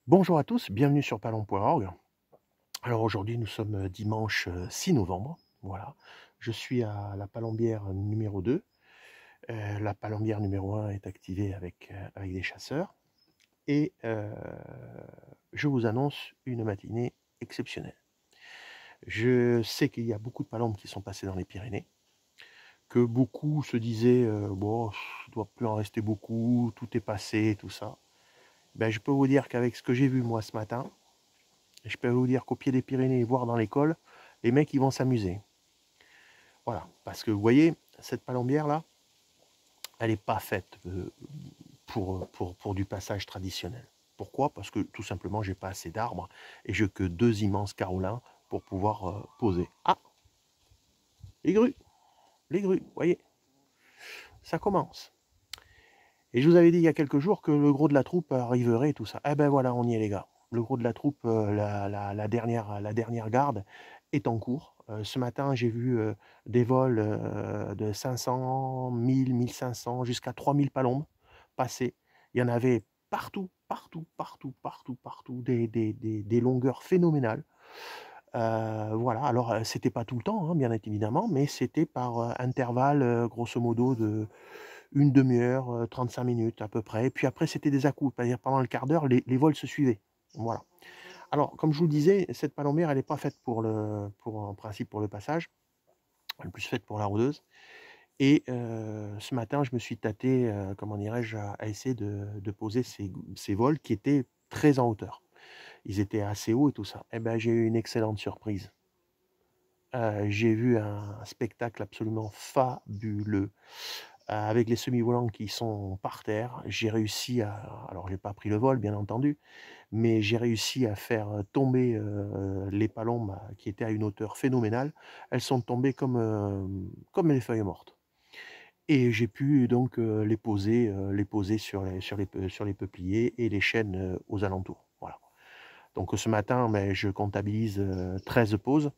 Bonjour à tous, bienvenue sur palombe.org. Alors aujourd'hui nous sommes dimanche 6 novembre, voilà. Je suis à la palombière numéro 2. La palombière numéro 1 est activée avec des chasseurs et je vous annonce une matinée exceptionnelle. Je sais qu'il y a beaucoup de palombes qui sont passées dans les Pyrénées, que beaucoup se disaient bon, il ne doit plus en rester beaucoup, tout est passé, tout ça. Ben, je peux vous dire qu'avec ce que j'ai vu moi ce matin, je peux vous dire qu'au pied des Pyrénées, voire dans l'école, les mecs ils vont s'amuser. Voilà, parce que vous voyez, cette palombière là, elle n'est pas faite pour du passage traditionnel. Pourquoi? Parce que tout simplement, j'ai pas assez d'arbres et j'ai que deux immenses carolins pour pouvoir poser. Ah, les grues, vous voyez, ça commence. Et je vous avais dit il y a quelques jours que le gros de la troupe arriverait et tout ça. Eh ben voilà, on y est les gars. Le gros de la troupe, la dernière garde est en cours. Ce matin, j'ai vu des vols de 500, 1000, 1500, jusqu'à 3000 palombes passer. Il y en avait partout, partout, partout, partout, partout, des longueurs phénoménales. Voilà, alors c'était pas tout le temps, hein, bien évidemment, mais c'était par intervalle, grosso modo, de une demi-heure, 35 minutes à peu près. Et puis après, c'était des à-coups, c'est-à-dire pendant le quart d'heure, les vols se suivaient. Voilà. Alors, comme je vous le disais, cette palombière, elle n'est pas faite en principe pour le passage, elle est plus faite pour la rôdeuse. Et ce matin, je me suis tâté, comment dirais-je, à essayer de poser ces vols qui étaient très en hauteur. Ils étaient assez hauts et tout ça. Eh ben, j'ai eu une excellente surprise. J'ai vu un spectacle absolument fabuleux. Avec les semi-volants qui sont par terre, j'ai réussi à, alors j'ai pas pris le vol bien entendu, mais j'ai réussi à faire tomber les palombes qui étaient à une hauteur phénoménale. Elles sont tombées comme les feuilles mortes. Et j'ai pu donc les poser sur les peupliers et les chênes aux alentours. Voilà. Donc ce matin, ben, je comptabilise 13 pauses,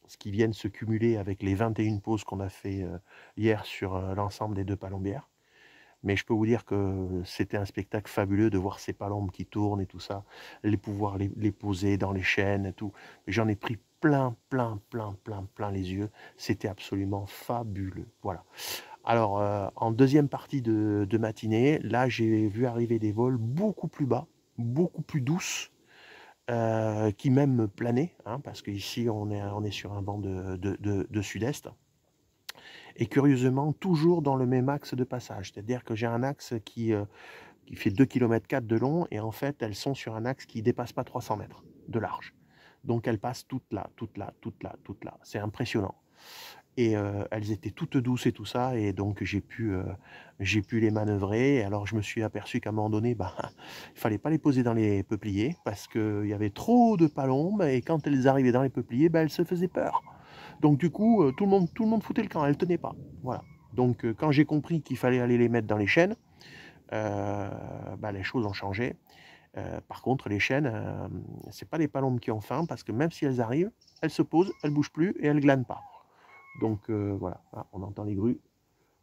ce qui viennent se cumuler avec les 21 pauses qu'on a fait hier sur l'ensemble des deux palombières. Mais je peux vous dire que c'était un spectacle fabuleux de voir ces palombes qui tournent et tout ça, pouvoir les poser dans les chaînes et tout. J'en ai pris plein, plein, plein, plein, plein les yeux. C'était absolument fabuleux. Voilà. Alors, en deuxième partie de matinée, là, j'ai vu arriver des vols beaucoup plus bas, beaucoup plus douces, qui même planaient, hein, parce qu'ici, on est sur un vent de sud-est. Et curieusement, toujours dans le même axe de passage. C'est-à-dire que j'ai un axe qui fait 2,4 km de long, et en fait, elles sont sur un axe qui ne dépasse pas 300 mètres de large. Donc elles passent toutes là, toutes là, toutes là, toutes là. C'est impressionnant. Et elles étaient toutes douces et tout ça, et donc j'ai pu les manœuvrer. Alors je me suis aperçu qu'à un moment donné, bah, il fallait pas les poser dans les peupliers, parce qu'il y avait trop de palombes, et quand elles arrivaient dans les peupliers, bah, elles se faisaient peur. Donc du coup, tout le monde foutait le camp, elles tenaient pas. Voilà. Donc quand j'ai compris qu'il fallait aller les mettre dans les chaînes, bah, les choses ont changé. Par contre, les chaînes, c'est pas les palombes qui ont faim, parce que même si elles arrivent, elles se posent, elles bougent plus et elles glanent pas. Donc voilà, ah, on entend les grues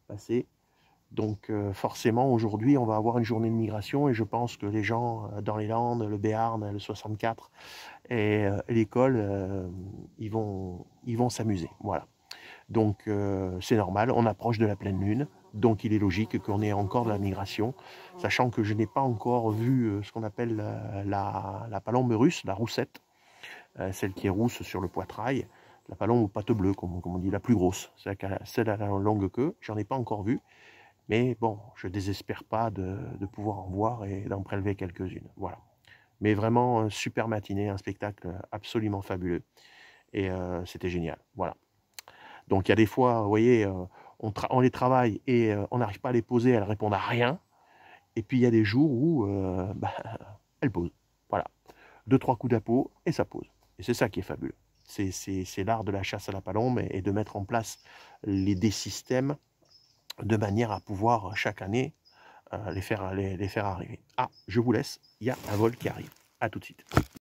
passer. Donc forcément, aujourd'hui, on va avoir une journée de migration, et je pense que les gens dans les Landes, le Béarn, le 64 et l'école, ils vont s'amuser. Voilà. Donc c'est normal, on approche de la pleine lune, donc il est logique qu'on ait encore de la migration, sachant que je n'ai pas encore vu ce qu'on appelle la palombe russe, la roussette, celle qui est rousse sur le poitrail, la palombe aux pattes bleues, comme on dit, la plus grosse, celle à la longue queue, j'en ai pas encore vu, mais bon, je désespère pas de pouvoir en voir et d'en prélever quelques-unes. Voilà. Mais vraiment, super matinée, un spectacle absolument fabuleux, et c'était génial. Voilà. Donc il y a des fois, vous voyez, on les travaille et on n'arrive pas à les poser, elles répondent à rien. Et puis il y a des jours où bah, elles posent. Voilà. Deux, trois coups d'apeau et ça pose. Et c'est ça qui est fabuleux. C'est l'art de la chasse à la palombe, et de mettre en place des systèmes de manière à pouvoir chaque année les faire arriver. Ah, je vous laisse, il y a un vol qui arrive. À tout de suite.